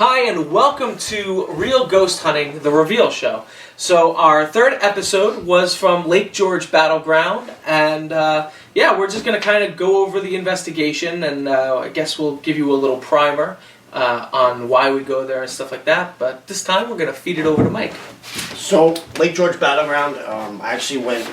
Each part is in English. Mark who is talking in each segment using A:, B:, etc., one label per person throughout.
A: Hi, and welcome to Real Ghost Hunting, the Reveal Show. So our third episode was from Lake George Battleground, and we're just going to kind of go over the investigation, and I guess we'll give you a little primer on why we go there and stuff like that, but this time we're going to feed it over to Mike.
B: So, Lake George Battleground, I actually went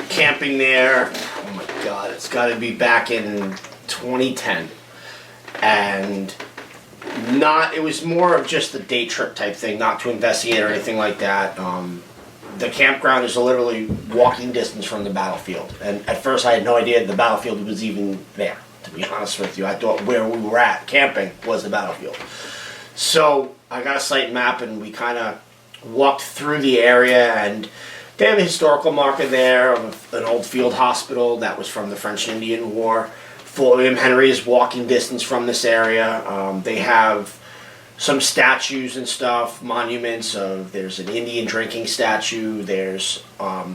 B: camping there, oh my god, it's got to be back in 2010, and it was more of just a day trip type thing, not to investigate or anything like that. The campground is literally walking distance from the battlefield, and at first I had no idea the battlefield was even there, to be honest with you. I thought where we were at camping was the battlefield. So I got a site map and we kind of walked through the area, and they have a historical marker there of an old field hospital that was from the French and Indian War. Fort William Henry is walking distance from this area. They have some statues and stuff, monuments of, there's an Indian drinking statue, there's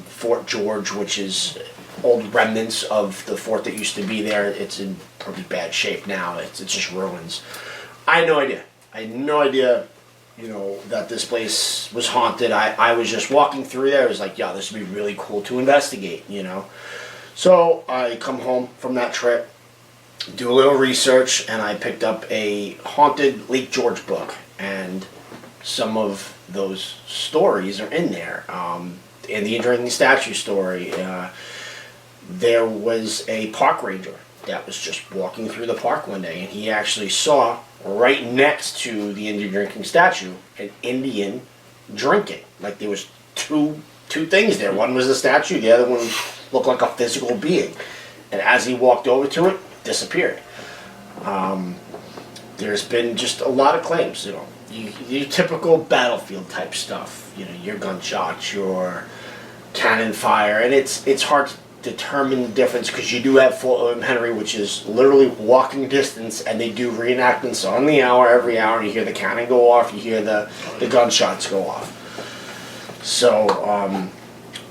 B: Fort George, which is old remnants of the fort that used to be there. It's in pretty bad shape now. It's just ruins. I had no idea, that this place was haunted. I was just walking through there. I was like, yeah, this would be really cool to investigate, So I come home from that trip, do a little research, and I picked up a haunted Lake George book, and some of those stories are in there. In the Drinking Statue story, there was a park ranger that was just walking through the park one day, and he actually saw right next to the Indian drinking statue an Indian drinking. Like there was two things there. One was a statue, the other one looked like a physical being. And as he walked over to it, disappeared. There's been just a lot of claims, your typical battlefield type stuff, your gunshots, your cannon fire, and it's hard to determine the difference because you do have Fort William Henry, which is literally walking distance, and they do reenactments on the hour, every hour. You hear the cannon go off, you hear the gunshots go off. So,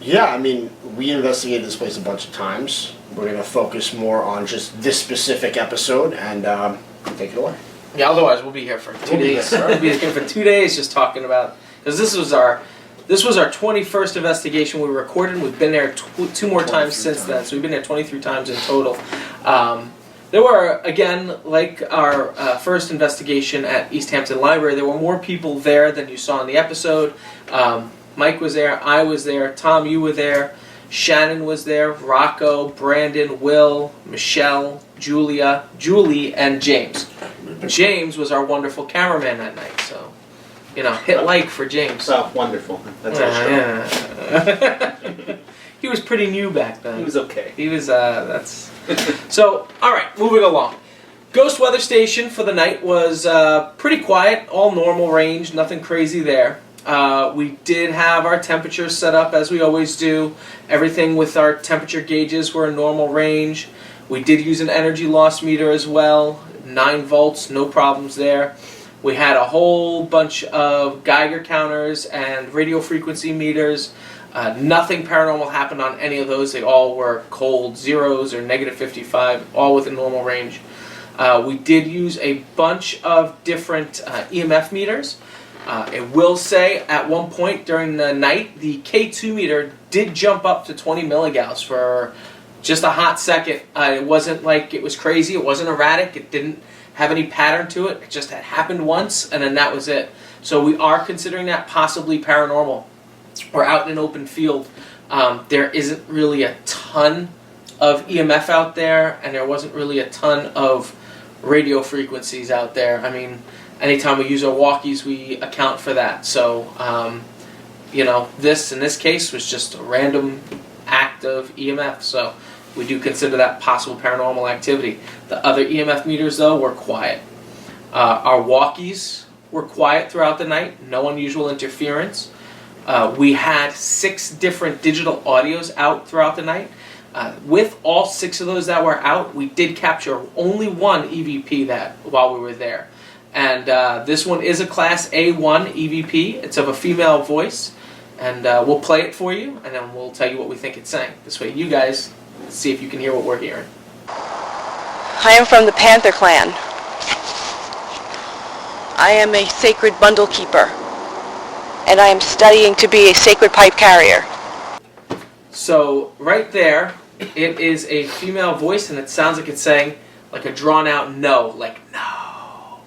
B: we investigated this place a bunch of times. We're going to focus more on just this specific episode, and take it away.
A: Yeah, otherwise we'll be here for 2 days. We'll be here for 2 days just talking about, because this was our 21st investigation we recorded. We've been there two more times since then, so we've been there 23 times in total. There were, again, like our first investigation at East Hampton Library, there were more people there than you saw in the episode. Mike was there, I was there, Tom, you were there, Shannon was there, Rocco, Brandon, Will, Michelle, Julie, and James. James was our wonderful cameraman that night, so, hit like for James.
C: Oh, wonderful. That's
A: yeah. He was pretty new back then.
C: He was okay.
A: He was, that's... So, alright, moving along. Ghost weather station for the night was pretty quiet, all normal range, nothing crazy there. We did have our temperatures set up as we always do. Everything with our temperature gauges were in normal range. We did use an energy loss meter as well. 9 volts, no problems there. We had a whole bunch of Geiger counters and radio frequency meters. Nothing paranormal happened on any of those. They all were cold zeros or negative 55, all within normal range. We did use a bunch of different EMF meters. I will say, at one point during the night, the K2 meter did jump up to 20 milligauss for just a hot second. It wasn't like it was crazy. It wasn't erratic. It didn't have any pattern to it. It just had happened once, and then that was it. So we are considering that possibly paranormal. We're out in an open field. There isn't really a ton of EMF out there, and there wasn't really a ton of radio frequencies out there. I mean, anytime we use our walkies, we account for that. So, this in this case was just a random act of EMF. So we do consider that possible paranormal activity. The other EMF meters, though, were quiet. Our walkies were quiet throughout the night. No unusual interference. We had 6 different digital audios out throughout the night. With all 6 of those that were out, we did capture only one EVP while we were there. And this one is a Class A1 EVP. It's of a female voice. And we'll play it for you, and then we'll tell you what we think it's saying. This way you guys see if you can hear what we're hearing.
D: I am from the Panther Clan.
C: I am a sacred bundle keeper, and I am studying to be a sacred pipe carrier.
A: So right there, it is a female voice, and it sounds like it's saying like a drawn out no, like no.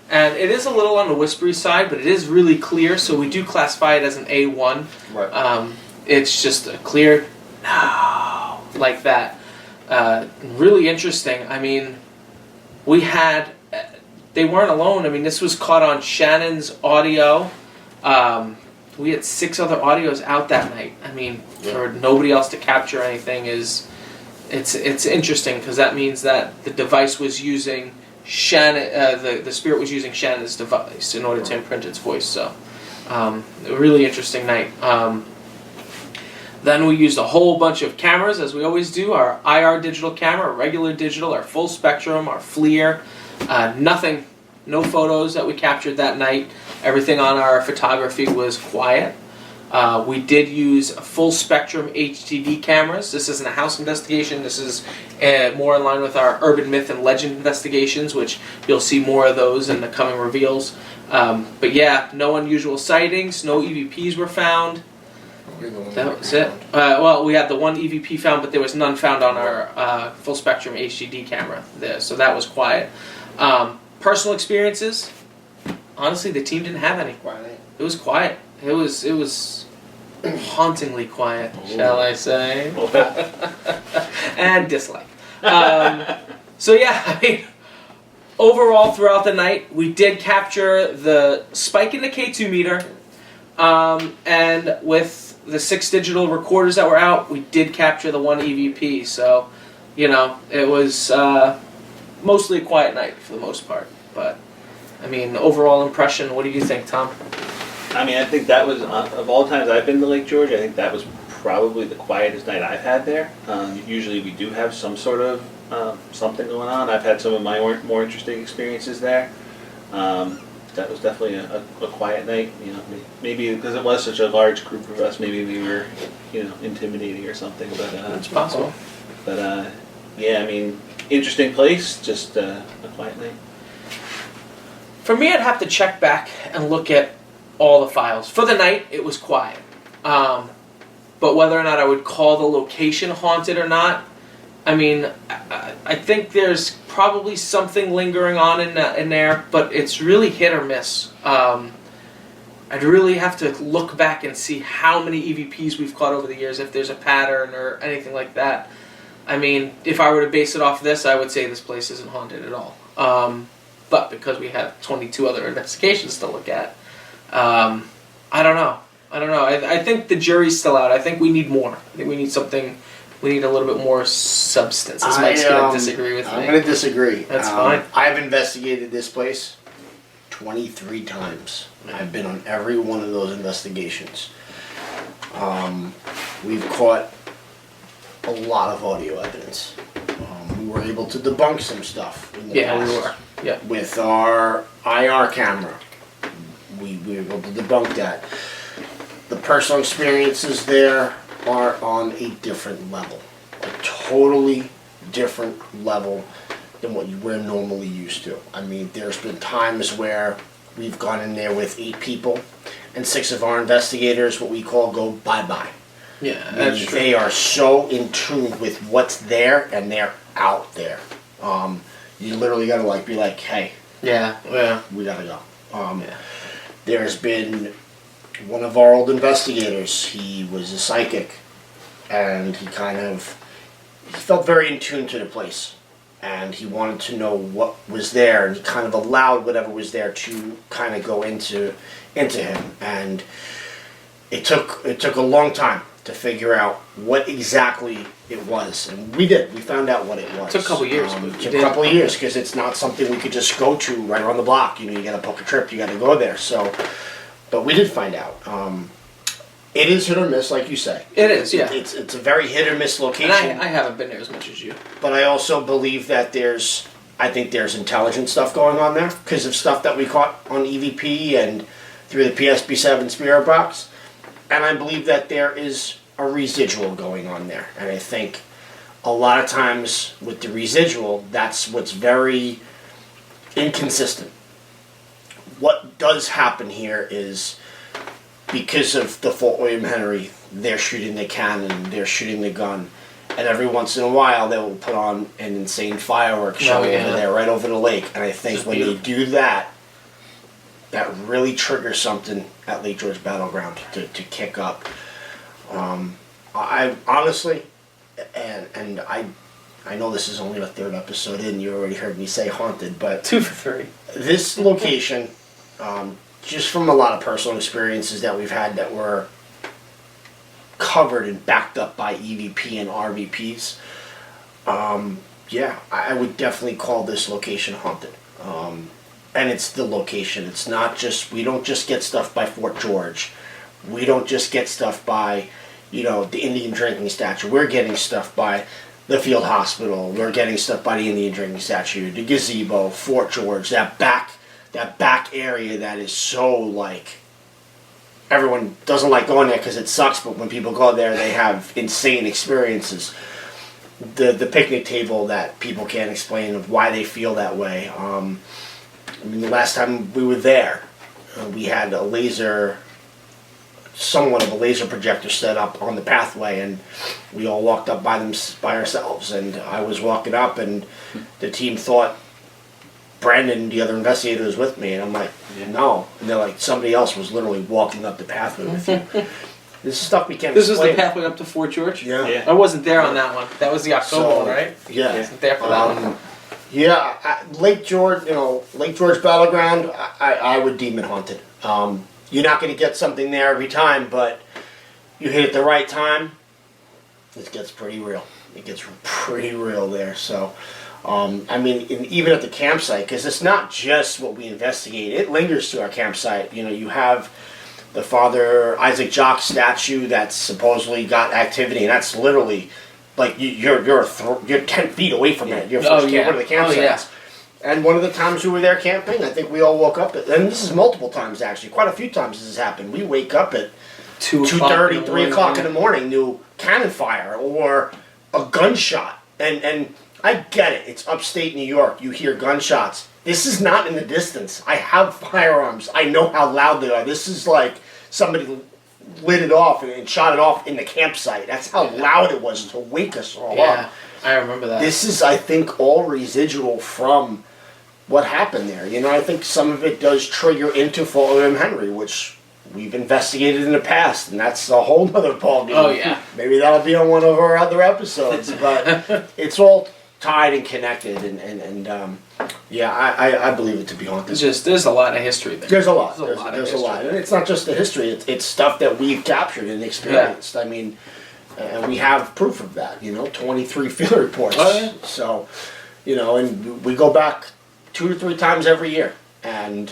A: And it is a little on the whispery side, but it is really clear, so we do classify it as an A1.
B: Right.
A: It's just a clear no, like that. Really interesting. I mean, we had, they weren't alone. I mean, this was caught on Shannon's audio. We had 6 other audios out that night. I mean, for nobody else to capture anything it's interesting, because that means that the device was using Shannon, the spirit was using Shannon's device in order to imprint its voice. So, a really interesting night. Then we used a whole bunch of cameras, as we always do. Our IR digital camera, our regular digital, our full spectrum, our FLIR. No photos that we captured that night. Everything on our photography was quiet. We did use full spectrum HDD cameras. This isn't a house investigation. This is more in line with our urban myth and legend investigations, which you'll see more of those in the coming reveals. But yeah, no unusual sightings. No EVPs were found. That was it. Well, we had the one EVP found, but there was none found on our full spectrum HDD camera there, so that was quiet. Personal experiences, honestly, the team didn't have any.
B: Quiet.
A: It was quiet. It was hauntingly quiet, shall I say? And dislike. So yeah, I mean, overall throughout the night, we did capture the spike in the K2 meter, and with the 6 digital recorders that were out, we did capture the 1 EVP. So, you know, it was mostly a quiet night for the most part. But, I mean, overall impression, what do you think, Tom?
D: I mean, I think that was, of all times I've been to Lake George, I think that was probably the quietest night I've had there. Usually we do have some sort of something going on. I've had some of my more interesting experiences there. That was definitely a quiet night. You know, maybe because it was such a large group of us, maybe we were, you know, intimidating or something. But
A: It's possible.
D: But yeah, I mean, interesting place, just a quiet night.
A: For me, I'd have to check back and look at all the files. For the night, it was quiet. But whether or not I would call the location haunted or not, I mean, I think there's probably something lingering on in there, but it's really hit or miss. I'd really have to look back and see how many EVPs we've caught over the years, if there's a pattern or anything like that. I mean, if I were to base it off this, I would say this place isn't haunted at all. But because we have 22 other investigations to look at, I don't know. I think the jury's still out. I think we need more. I think we need something. We need a little bit more substance. This Mike's going to disagree with me.
B: I'm going to disagree.
A: That's fine.
B: I've investigated this place 23 times. I've been on every one of those investigations. We've caught a lot of audio evidence. We were able to debunk some stuff in the past.
A: We were. Yeah.
B: With our IR camera, we were able to debunk that. The personal experiences there are on a different level, a totally different level than what we're normally used to. I mean, there's been times where we've gone in there with 8 people, and 6 of our investigators, what we call, go bye-bye.
A: Yeah, that's true.
B: They are so in tune with what's there, and they're out there. You literally gotta be like, hey,
A: yeah,
B: we gotta go. There's been one of our old investigators. He was a psychic, and he felt very in tune to the place, and he wanted to know what was there, and he kind of allowed whatever was there to kind of go into him, and it took a long time to figure out what exactly it was, and we found out what it was.
A: It took a couple years.
B: It took a couple of years because it's not something we could just go to right around the block. You know, you got to book a trip, you got to go there. So, but we did find out. It is hit or miss, like you say.
A: It is, yeah.
B: It's a very hit or miss location.
A: And I haven't been there as much as you.
B: But I also believe that I think there's intelligent stuff going on there because of stuff that we caught on EVP and through the PSB7 spirit box. And I believe that there is a residual going on there. And I think a lot of times with the residual, that's what's very inconsistent. does happen here is because of the Fort William Henry, they're shooting the cannon, they're shooting the gun, and every once in a while they will put on an insane fireworks show over there, right over the lake. And I think when they do that, that really triggers something at Lake George Battleground to kick up. I honestly, and I know this is only the third episode in, you already heard me say haunted, but
A: 2 for 3.
B: this location, just from a lot of personal experiences that we've had that were covered and backed up by EVP and RVPs, yeah, I would definitely call this location haunted. And it's the location. It's not just, we don't just get stuff by Fort George. We don't just get stuff by, you know, the Indian drinking statue. We're getting stuff by the field hospital. We're getting stuff by the Indian drinking statue, the gazebo, Fort George, that back area that is so, like, everyone doesn't like going there because it sucks, but when people go there, they have insane experiences. The picnic table that people can't explain of why they feel that way. I mean, the last time we were there, we had somewhat of a laser projector set up on the pathway, and we all walked up by ourselves. And I was walking up, and the team thought Brandon, the other investigator, was with me, and I'm like, no. And they're like, somebody else was literally walking up the pathway with you. This is stuff we can't
A: This
B: explain.
A: was the pathway up to Fort George?
B: Yeah.
A: I wasn't there on that one. That was the October one, right?
B: Yeah.
A: I wasn't there for that one.
B: Yeah, Lake George, Lake George Battleground, I would deem it haunted. You're not going to get something there every time, but you hit it the right time, it gets pretty real. It gets pretty real there. So, I mean, even at the campsite, because it's not just what we investigate, it lingers to our campsite. You know, you have the Father Isaac Jock statue that's supposedly got activity, and that's literally, like, you're 10 feet away from it. You're one of the campsites.
A: yeah.
B: And one of the times we were there camping, I think we all woke up and this is multiple times actually, quite a few times this has happened. We wake up at 2:30, 3 o'clock in the morning to cannon fire or a gunshot. And I get it, it's upstate New York, you hear gunshots. This is not in the distance. I have firearms, I know how loud they are. This is like somebody lit it off and shot it off in the campsite. That's how loud it was to wake us all up.
A: I remember that.
B: This is, I think, all residual from what happened there. You know, I think some of it does trigger into Fort William Henry, which we've investigated in the past, and that's a whole nother ballgame.
A: Oh, yeah.
B: Maybe that'll be on one of our other episodes, but it's all tied and connected, and yeah, I believe it to be haunted.
A: There's a lot of history there.
B: There's a lot.
A: There's
B: a lot. And it's not just the history, it's stuff that we've captured and experienced.
A: Yeah.
B: I mean, and we have proof of that, 23 field reports.
A: Oh, yeah.
B: So, and we go back 2 to 3 times every year. And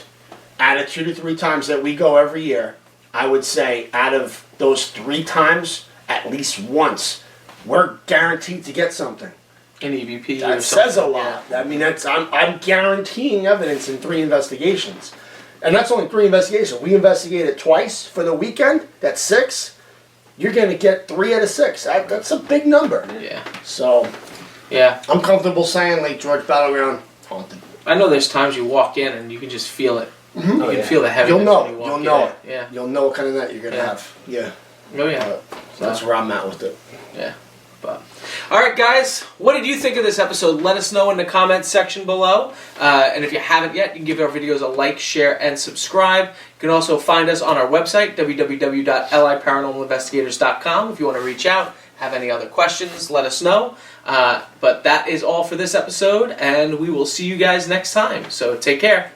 B: out of 2 to 3 times that we go every year, I would say out of those 3 times, at least once, we're guaranteed to get something.
A: An EVP.
B: That says a lot. Yeah. I mean, I'm guaranteeing evidence in 3 investigations. And that's only 3 investigations. We investigated twice for the weekend. That's 6. You're going to get 3 out of 6. That's a big number.
A: Yeah.
B: So,
A: yeah,
B: I'm comfortable saying Lake George Battleground, haunted.
A: I know there's times you walk in and you can just feel it.
B: Mm-hmm.
A: You can feel the heaviness.
B: You'll know.
A: When you walk
B: You'll
A: in.
B: know it.
A: Yeah.
B: You'll know what kind of night you're going to have. Yeah.
A: Oh, yeah.
B: So that's where I'm at with it.
A: Yeah. But all right, guys, what did you think of this episode? Let us know in the comments section below. And if you haven't yet, you can give our videos a like, share, and subscribe. You can also find us on our website, www.liparanormalinvestigators.com. If you want to reach out, have any other questions, let us know. But that is all for this episode, and we will see you guys next time. So take care.